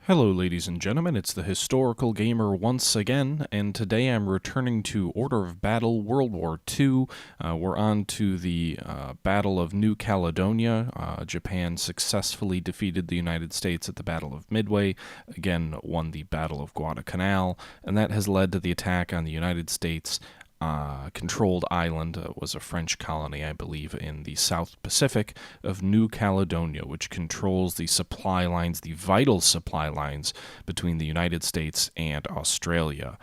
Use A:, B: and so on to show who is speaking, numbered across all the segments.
A: Hello, ladies and gentlemen, it's the Historical Gamer once again, and today I'm returning to Order of Battle World War II. We're on to the Battle of New Caledonia. Japan successfully defeated the United States at the Battle of Midway, again won the Battle of Guadalcanal, and that has led to the attack on the United States controlled island. Was a French colony, I believe, in the South Pacific of New Caledonia, which controls the supply lines, the vital supply lines between the United States and Australia.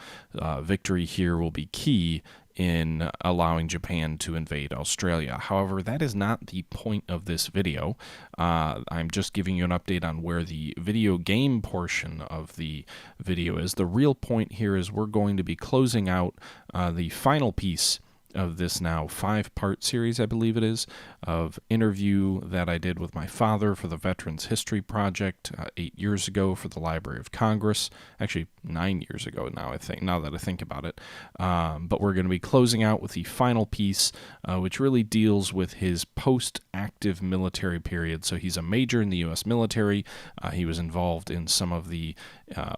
A: Victory here will be key in allowing Japan to invade Australia. However, that is not the point of this video. I'm just giving you an update on where the video game portion of the video is. The real point here is we're going to be closing out the final piece of this now 5-part series, I believe it is, of interview that I did with my father for the Veterans History Project 8 years ago for the Library of Congress. Actually, 9 years ago now, I think, now that I think about it. But we're going to be closing out with the final piece, which really deals with his post-active military period. So he's a major in the U.S. military. He was involved in some of the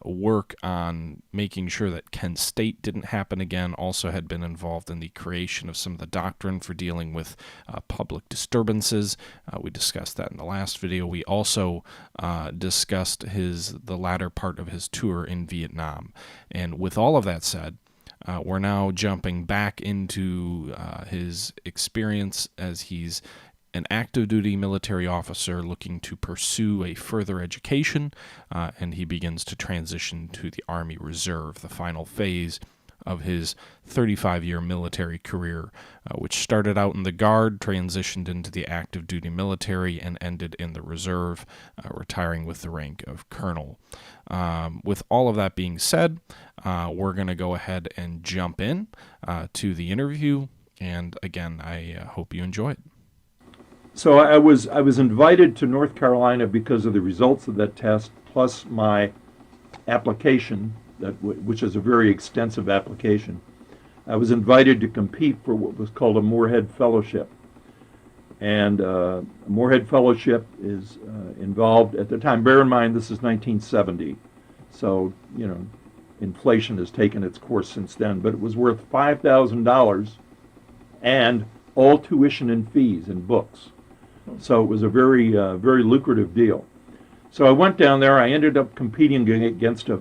A: work on making sure that Kent State didn't happen again, also had been involved in the creation of some of the doctrine for dealing with public disturbances. We discussed that in the last video. We also discussed the latter part of his tour in Vietnam. And with all of that said, we're now jumping back into his experience as he's an active duty military officer looking to pursue a further education, and he begins to transition to the Army Reserve, the final phase of his 35-year military career, which started out in the Guard, transitioned into the active duty military, and ended in the Reserve, retiring with the rank of Colonel. With all of that being said, we're going to go ahead and jump in to the interview, and again, I hope you enjoy it.
B: So I was invited to North Carolina because of the results of that test, plus my application, which is a very extensive application. I was invited to compete for what was called a Moorhead Fellowship. And a Moorhead Fellowship is involved at the time. Bear in mind, this is 1970. So, inflation has taken its course since then. But it was worth $5,000 and all tuition and fees and books. So it was a very, very lucrative deal. So I went down there. I ended up competing against a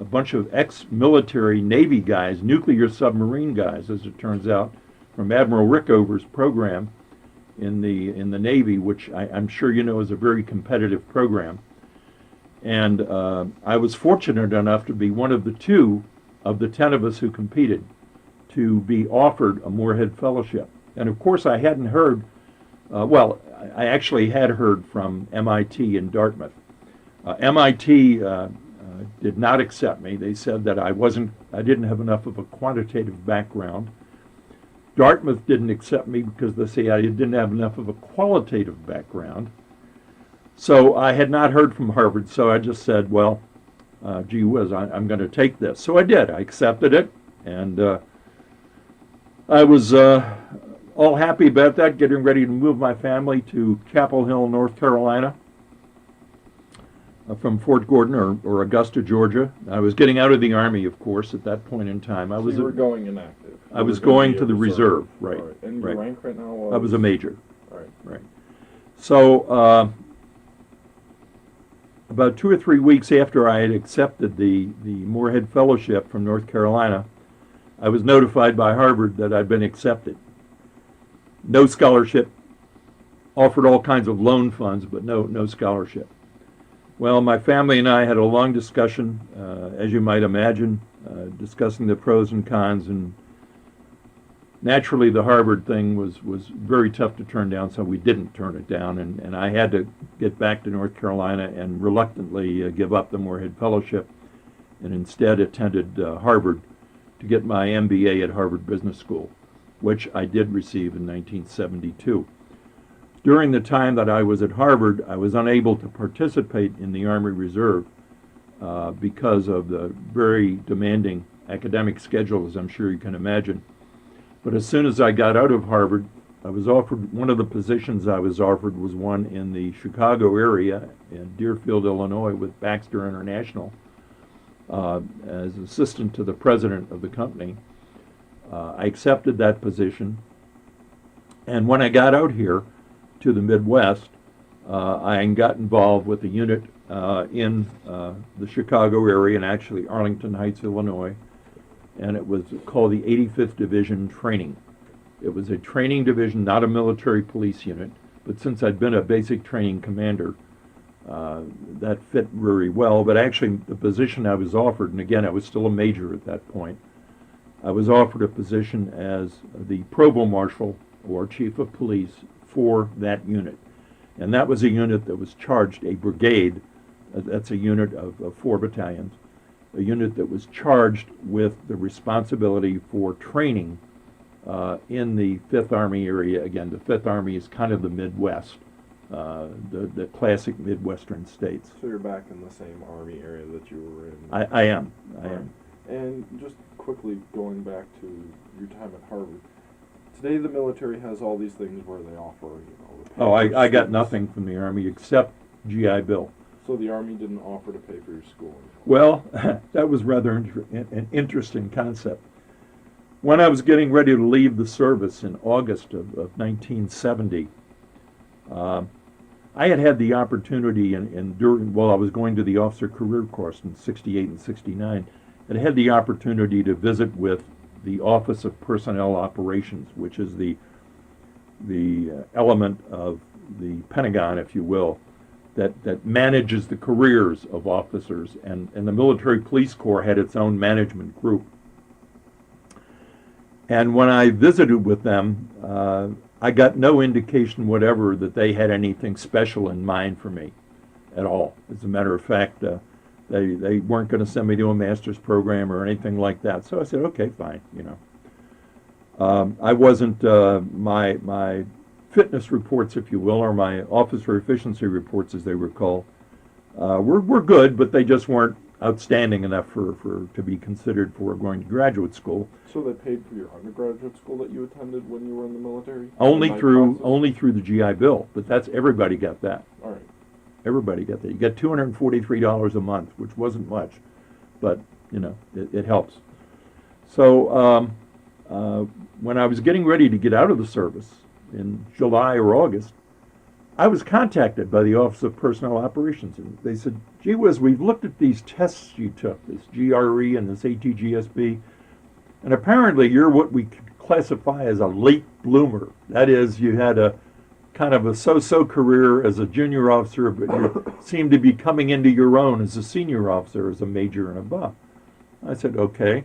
B: bunch of ex-military Navy guys, nuclear submarine guys, as it turns out, from Admiral Rickover's program in the Navy, which I'm sure you know is a very competitive program. And I was fortunate enough to be one of the 2 of the 10 of us who competed to be offered a Moorhead Fellowship. And of course, I hadn't heard. I actually had heard from MIT and Dartmouth. MIT did not accept me. They said that I didn't have enough of a quantitative background. Dartmouth didn't accept me because they say I didn't have enough of a qualitative background. So I had not heard from Harvard, so I just said, well, gee whiz, I'm going to take this. So I did. I accepted it, and I was all happy about that, getting ready to move my family to Chapel Hill, North Carolina, from Fort Gordon or Augusta, Georgia. I was getting out of the Army, of course, at that point in time.
C: So you were going inactive.
B: I was going to the reserve, right.
C: All right. And your rank right now was?
B: I was a major.
C: All right.
B: Right. So about 2 or 3 weeks after I had accepted the Moorhead Fellowship from North Carolina, I was notified by Harvard that I'd been accepted. No scholarship, offered all kinds of loan funds, but no scholarship. Well, my family and I had a long discussion, as you might imagine, discussing the pros and cons, and naturally the Harvard thing was very tough to turn down, so we didn't turn it down, and I had to get back to North Carolina and reluctantly give up the Moorhead Fellowship and instead attended Harvard to get my MBA at Harvard Business School, which I did receive in 1972. During the time that I was at Harvard, I was unable to participate in the Army Reserve because of the very demanding academic schedule, as I'm sure you can imagine. But as soon as I got out of Harvard, I was offered, one of the positions I was offered was one in the Chicago area in Deerfield, Illinois, with Baxter International as assistant to the president of the company. I accepted that position, and when I got out here to the Midwest, I got involved with a unit in the Chicago area, and actually Arlington Heights, Illinois, and it was called the 85th Division Training. It was a training division, not a military police unit, but since I'd been a basic training commander, that fit very well. But actually, the position I was offered, and again, I was still a major at that point, I was offered a position as the provost marshal or chief of police for that unit. And that was a unit that was charged, a brigade, that's a unit of 4 battalions, a unit that was charged with the responsibility for training in the 5th Army area. Again, the 5th Army is kind of the Midwest, the classic Midwestern states.
C: So you're back in the same Army area that you were in?
B: I am. I am.
C: And just quickly going back to your time at Harvard, today the military has all these things where they offer, the
B: Oh, I got
C: students.
B: nothing from the Army except GI Bill.
C: So the Army didn't offer to pay for your schooling?
B: Well, that was rather an interesting concept. When I was getting ready to leave the service in August of 1970, I had the opportunity, while I was going to the officer career course in 68 and 69, I had the opportunity to visit with the Office of Personnel Operations, which is the element of the Pentagon, if you will, that manages the careers of officers, and the Military Police Corps had its own management group. And when I visited with them, I got no indication whatever that they had anything special in mind for me at all. As a matter of fact, they weren't going to send me to a master's program or anything like that. So I said, okay, fine, I wasn't, my fitness reports, if you will, or my officer efficiency reports, as they were called, were good, but they just weren't outstanding enough to be considered for going to graduate school.
C: So they paid for your undergraduate school that you attended when you were in the military?
B: Only
C: The night
B: through
C: classes?
B: the GI Bill, but everybody got that.
C: All right.
B: Everybody got that. You got $243 a month, which wasn't much, but it helps. So when I was getting ready to get out of the service in July or August, I was contacted by the Office of Personnel Operations, and they said, gee whiz, we've looked at these tests you took, this GRE and this ATGSB, and apparently you're what we classify as a late bloomer. That is, you had a kind of a so-so career as a junior officer, but you seem to be coming into your own as a senior officer, as a major and above. I said, okay.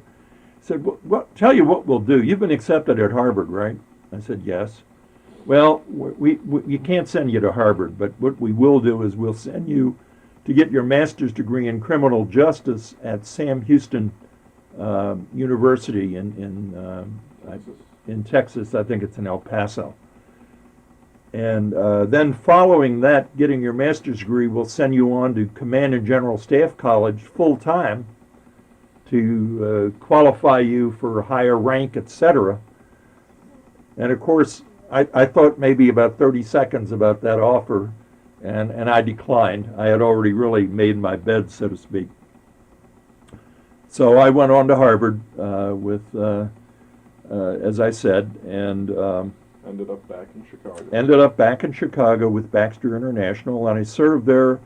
B: He said, well, tell you what we'll do. You've been accepted at Harvard, right? I said, yes. Well, we can't send you to Harvard, but what we will do is we'll send you to get your master's degree in criminal justice at Sam Houston University in Texas. I think it's in El Paso. And then following that, getting your master's degree, we'll send you on to Command and General Staff College full-time to qualify you for higher rank, etc. And of course, I thought maybe about 30 seconds about that offer, and I declined. I had already really made my bed, so to speak. So I went on to Harvard as I said, and
C: Ended up back in Chicago.
B: ended up back in Chicago with Baxter International, and I served there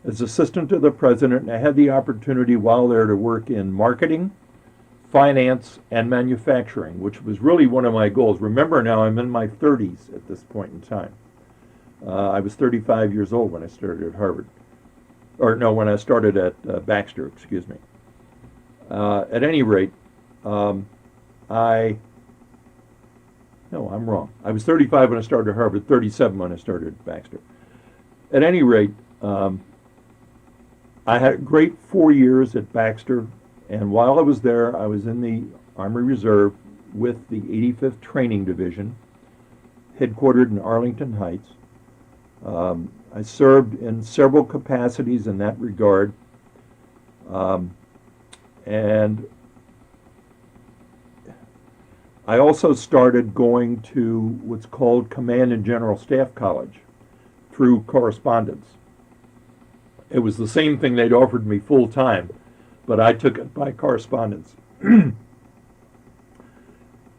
B: as assistant to the president, and I had the opportunity while there to work in marketing, finance, and manufacturing, which was really one of my goals. Remember now, I'm in my 30s at this point in time. I was 35 years old when I started at Harvard. Or no, when I started at Baxter, excuse me. At any rate, I'm wrong. I was 35 when I started at Harvard, 37 when I started at Baxter. At any rate, I had a great 4 years at Baxter, and while I was there, I was in the Army Reserve with the 85th Training Division, headquartered in Arlington Heights. I served in several capacities in that regard, and I also started going to what's called Command and General Staff College through correspondence. It was the same thing they'd offered me full time, but I took it by correspondence.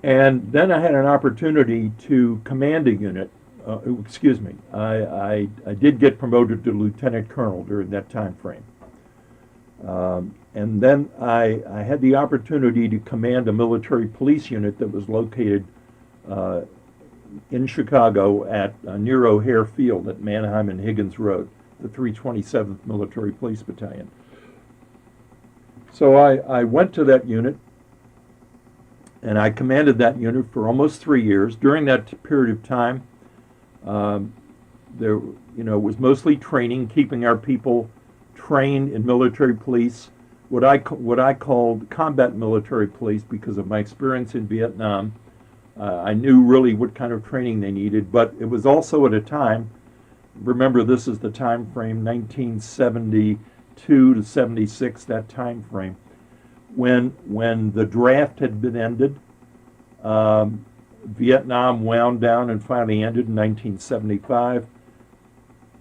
B: And then I had an opportunity to command a unit. I did get promoted to lieutenant colonel during that time frame. And then I had the opportunity to command a military police unit that was located in Chicago at near O'Hare Field at Manheim and Higgins Road, the 327th Military Police Battalion. So I went to that unit, and I commanded that unit for almost 3 years. During that period of time, there, was mostly training, keeping our people trained in military police, what I called combat military police because of my experience in Vietnam. I knew really what kind of training they needed, but it was also at a time, remember this is the time frame, 1972 to 76, that time frame, when the draft had been ended. Vietnam wound down and finally ended in 1975.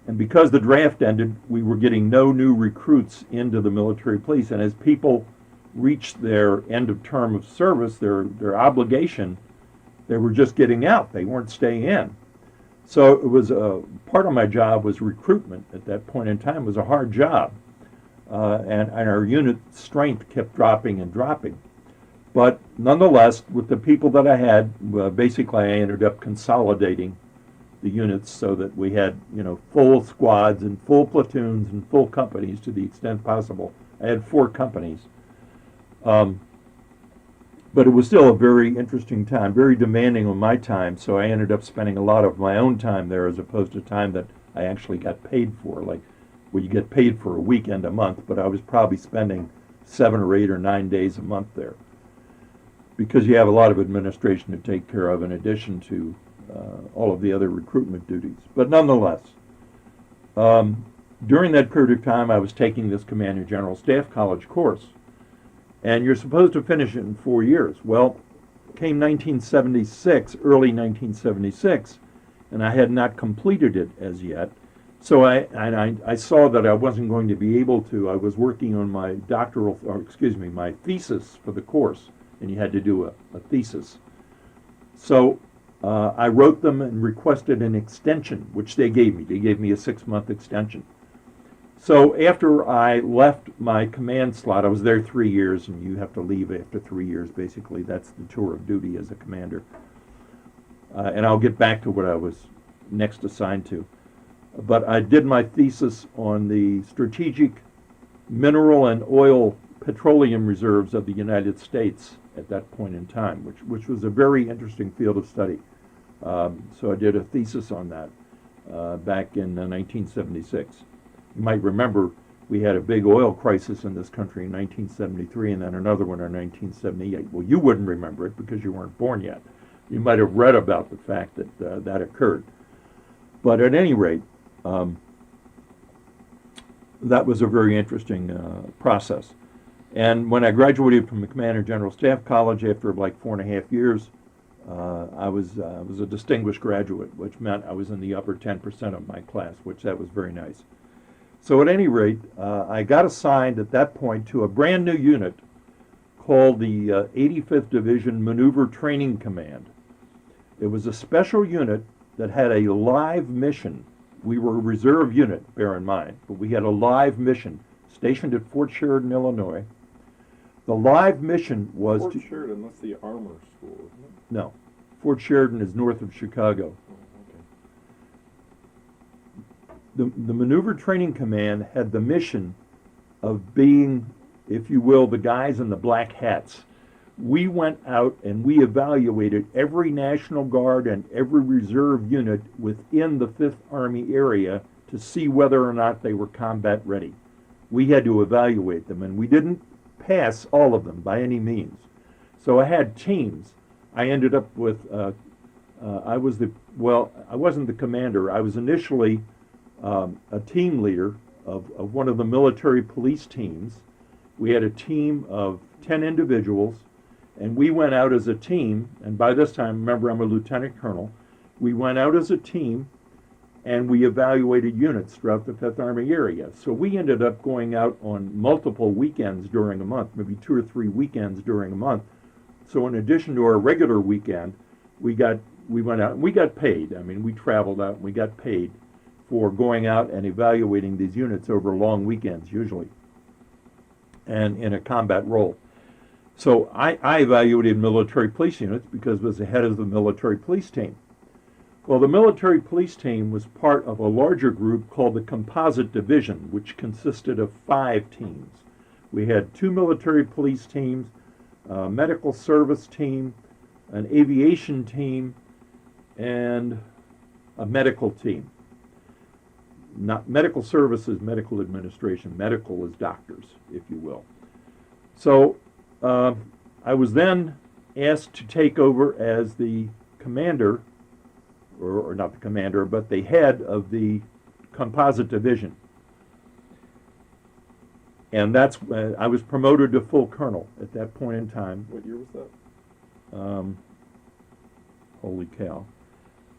B: And because the draft ended, we were getting no new recruits into the military police. And as people reached their end of term of service, their obligation, they were just getting out. They weren't staying in. So it was part of my job was recruitment at that point in time. It was a hard job. And our unit strength kept dropping and dropping. But nonetheless, with the people that I had, basically I ended up consolidating the units so that we had, full squads and full platoons and full companies to the extent possible. I had 4 companies. But it was still a very interesting time, very demanding on my time, so I ended up spending a lot of my own time there as opposed to time that I actually got paid for. Like, well, you get paid for a weekend a month, but I was probably spending 7 or 8 or 9 days a month there, because you have a lot of administration to take care of in addition to all of the other recruitment duties. But nonetheless, during that period of time, I was taking this Command and General Staff College course, and you're supposed to finish it in 4 years. Well, came 1976, early 1976, and I had not completed it as yet. So I saw that I wasn't going to be able to. I was working on my my thesis for the course, and you had to do a thesis. So I wrote them and requested an extension, which they gave me. They gave me a 6-month extension. So after I left my command slot, I was there 3 years, and you have to leave after 3 years, basically. That's the tour of duty as a commander. And I'll get back to what I was next assigned to. But I did my thesis on the strategic mineral and oil petroleum reserves of the United States at that point in time, which was a very interesting field of study. So I did a thesis on that back in 1976. You might remember we had a big oil crisis in this country in 1973 and then another one in 1978. Well, you wouldn't remember it because you weren't born yet. You might have read about the fact that that occurred. But at any rate, that was a very interesting process. And when I graduated from the Command and General Staff College after like 4.5 years, I was a distinguished graduate, which meant I was in the upper 10% of my class, which that was very nice. So at any rate, I got assigned at that point to a brand new unit called the 85th Division Maneuver Training Command. It was a special unit that had a live mission. We were a reserve unit, bear in mind, but we had a live mission stationed at Fort Sheridan, Illinois. The live mission was
C: Fort Sheridan, that's the armor school, isn't it?
B: No. Fort Sheridan is north of Chicago.
C: Oh, okay.
B: The Maneuver Training Command had the mission of being, if you will, the guys in the black hats. We went out and we evaluated every National Guard and every reserve unit within the 5th Army area to see whether or not they were combat ready. We had to evaluate them, and we didn't pass all of them by any means. So I had teams. I ended up with, I wasn't the commander. I was initially a team leader of one of the military police teams. We had a team of 10 individuals, And we went out as a team, and by this time, remember, I'm a lieutenant colonel. We went out as a team, and we evaluated units throughout the 5th Army area. So we ended up going out on multiple weekends during a month, maybe 2 or 3 weekends during a month. So in addition to our regular weekend, we went out and we got paid. I mean, we traveled out and we got paid for going out and evaluating these units over long weekends usually, and in a combat role. So I evaluated military police units because I was the head of the military police team. Well, the military police team was part of a larger group called the Composite Division, which consisted of 5 teams. We had 2 military police teams, a medical service team, an aviation team, and a medical team. Not medical services, medical administration. Medical is doctors, if you will. So I was then asked to take over as the commander, or not the commander, but the head of the Composite Division. And that's I was promoted to full colonel at that point in time.
C: What year was that?
B: Holy cow.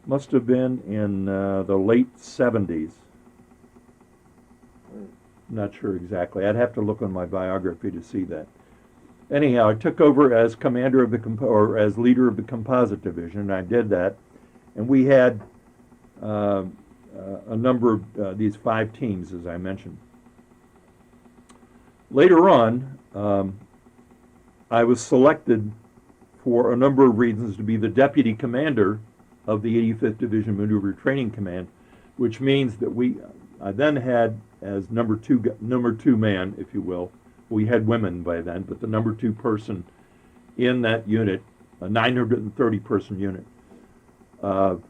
B: Must have been in the late 70s. Not sure exactly. I'd have to look on my biography to see that. Anyhow, I took over as commander of or as leader of the Composite Division, and I did that. And we had a number of these 5 teams, as I mentioned. Later on, I was selected for a number of reasons to be the deputy commander of the 85th Division Maneuver Training Command, which means that I then had as number two man, if you will. We had women by then, but the number 2 person in that unit, a 930-person unit of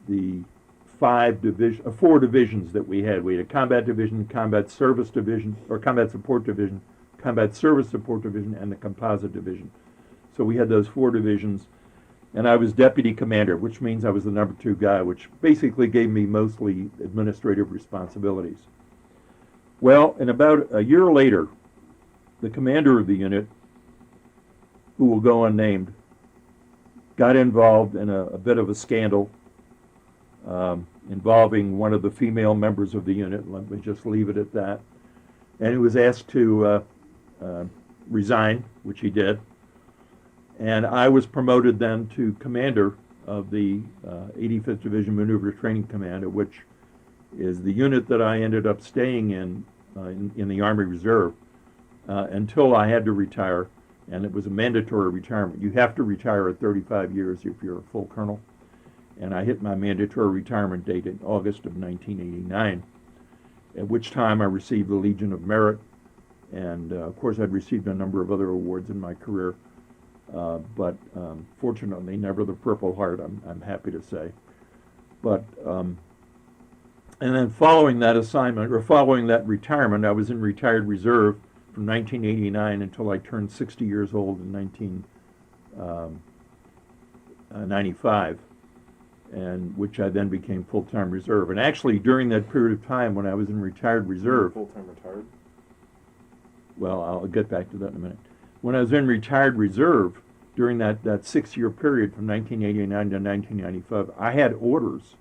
B: the 4 divisions that we had. We had a combat division, combat service division, or combat support division, combat service support division, and the composite division. So we had those 4 divisions, and I was deputy commander, which means I was the number 2 guy, which basically gave me mostly administrative responsibilities. Well, and about a year later, the commander of the unit, who will go unnamed, got involved in a bit of a scandal involving one of the female members of the unit. Let me just leave it at that. And he was asked to resign, which he did. And I was promoted then to commander of the 85th Division Maneuver Training Command, which is the unit that I ended up staying in the Army Reserve until I had to retire. And it was a mandatory retirement. You have to retire at 35 years if you're a full colonel. And I hit my mandatory retirement date in August of 1989, at which time I received the Legion of Merit. And of course, I'd received a number of other awards in my career, but fortunately, never the Purple Heart, I'm happy to say. But, and then following that assignment, or following that retirement, I was in retired reserve from 1989 until I turned 60 years old in 1995, and which I then became full-time reserve. And actually, during that period of time when I was in retired reserve,
C: Full-time retired?
B: well, I'll get back to that in a minute. When I was in retired reserve during that 6-year period from 1989 to 1995, I had orders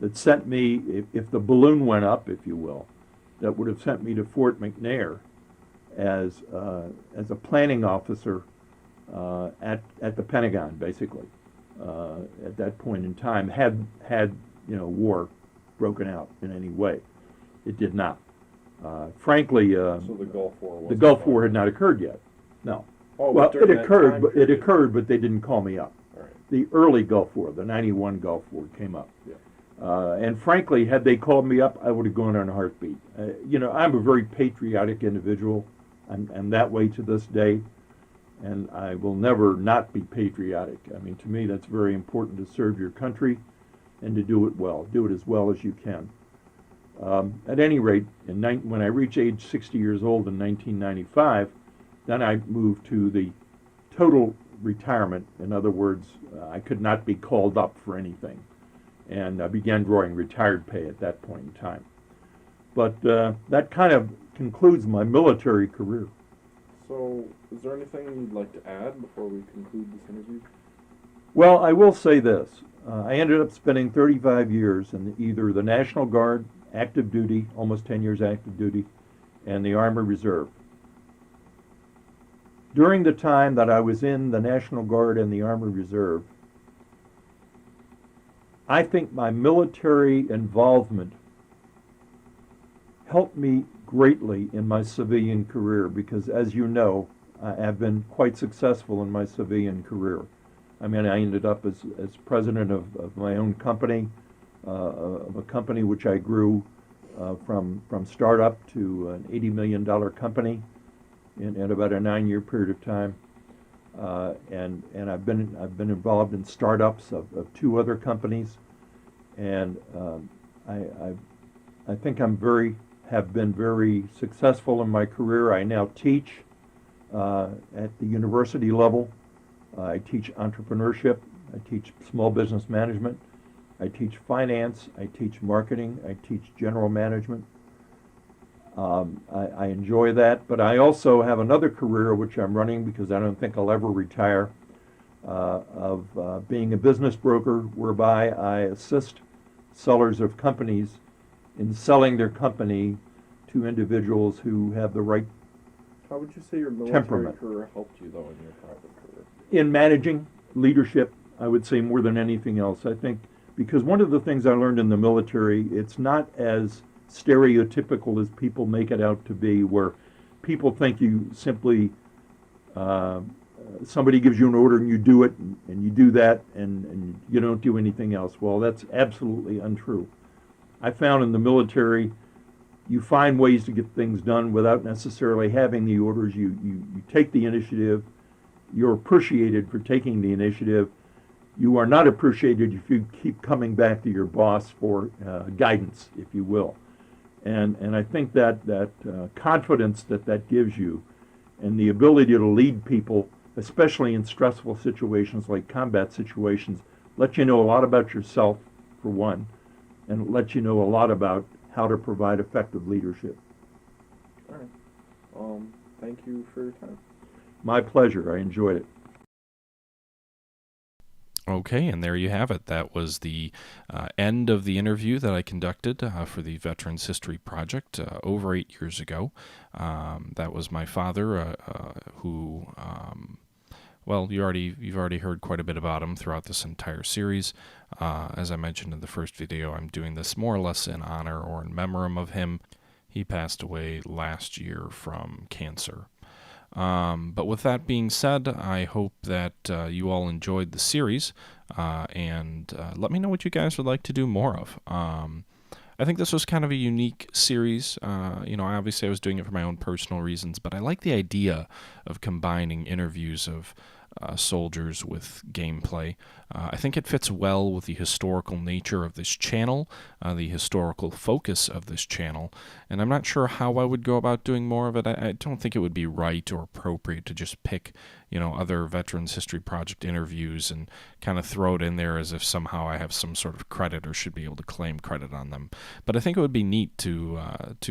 B: that sent me, if the balloon went up, if you will, that would have sent me to Fort McNair as a planning officer at the Pentagon, basically. At that point in time, had war broken out in any way. It did not. Frankly,
C: So the Gulf War
B: the Gulf War had not occurred yet. No.
C: Oh,
B: Well,
C: during
B: it
C: that
B: occurred,
C: time
B: but they didn't call me up.
C: All right.
B: The early Gulf War, the '91 Gulf War, came up.
C: Yeah.
B: And frankly, had they called me up, I would have gone in a heartbeat. I'm a very patriotic individual. I'm that way to this day, and I will never not be patriotic. I mean, to me, that's very important, to serve your country and to do it well. Do it as well as you can. At any rate, when I reached age 60 years old in 1995, then I moved to the total retirement. In other words, I could not be called up for anything. And I began drawing retired pay at that point in time. But that kind of concludes my military career.
C: So, is there anything you'd like to add before we conclude this interview?
B: Well, I will say this. I ended up spending 35 years in either the National Guard, active duty, almost 10 years active duty, and the Army Reserve. During the time that I was in the National Guard and the Army Reserve, I think my military involvement helped me greatly in my civilian career because, as you know, I've been quite successful in my civilian career. I mean, I ended up as president of my own company, of a company which I grew from startup to an $80 million company in about a 9-year period of time. And I've been involved in startups of 2 other companies, and I think have been very successful in my career. I now teach at the university level. I teach entrepreneurship. I teach small business management. I teach finance. I teach marketing. I teach general management. I enjoy that, but I also have another career which I'm running because I don't think I'll ever retire, of being a business broker, whereby I assist sellers of companies in selling their company to individuals who have the right
C: How would you say your military
B: temperament.
C: career helped you, though, in your private career?
B: In managing leadership, I would say more than anything else. I think because one of the things I learned in the military, it's not as stereotypical as people make it out to be, where people think you simply somebody gives you an order and you do it and you do that and you don't do anything else. Well, that's absolutely untrue. I found in the military you find ways to get things done without necessarily having the orders. You take the initiative. You're appreciated for taking the initiative. You are not appreciated if you keep coming back to your boss for guidance, if you will. And I think that confidence that gives you and the ability to lead people, especially in stressful situations like combat situations, let you know a lot about yourself, for one, and let you know a lot about how to provide effective leadership.
C: All right. Thank you for your time.
B: My pleasure. I enjoyed it.
A: Okay, and there you have it. That was the end of the interview that I conducted for the Veterans History Project over 8 years ago. That was my father, who, well, you've already heard quite a bit about him throughout this entire series. As I mentioned in the first video, I'm doing this more or less in honor or in memoriam of him. He passed away last year from cancer. But with that being said, I hope that you all enjoyed the series, and let me know what you guys would like to do more of. I think this was kind of a unique series. Obviously I was doing it for my own personal reasons, but I like the idea of combining interviews of soldiers with gameplay. I think it fits well with the historical nature of this channel, the historical focus of this channel, and I'm not sure how I would go about doing more of it. I don't think it would be right or appropriate to just pick, other Veterans History Project interviews and kind of throw it in there as if somehow I have some sort of credit or should be able to claim credit on them. But I think it would be neat to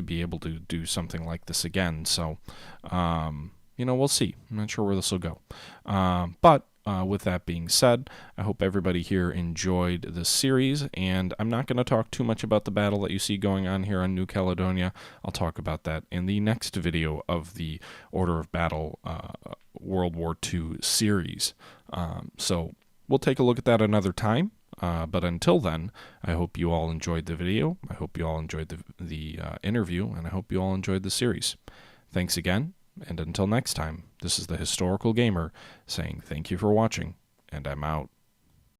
A: be able to do something like this again. So, we'll see. I'm not sure where this will go. But with that being said, I hope everybody here enjoyed this series, and I'm not going to talk too much about the battle that you see going on here on New Caledonia. I'll talk about that in the next video of the Order of Battle World War II series. So we'll take a look at that another time. But until then, I hope you all enjoyed the video. I hope you all enjoyed the interview, and I hope you all enjoyed the series. Thanks again. And until next time, this is the Historical Gamer saying thank you for watching, and I'm out.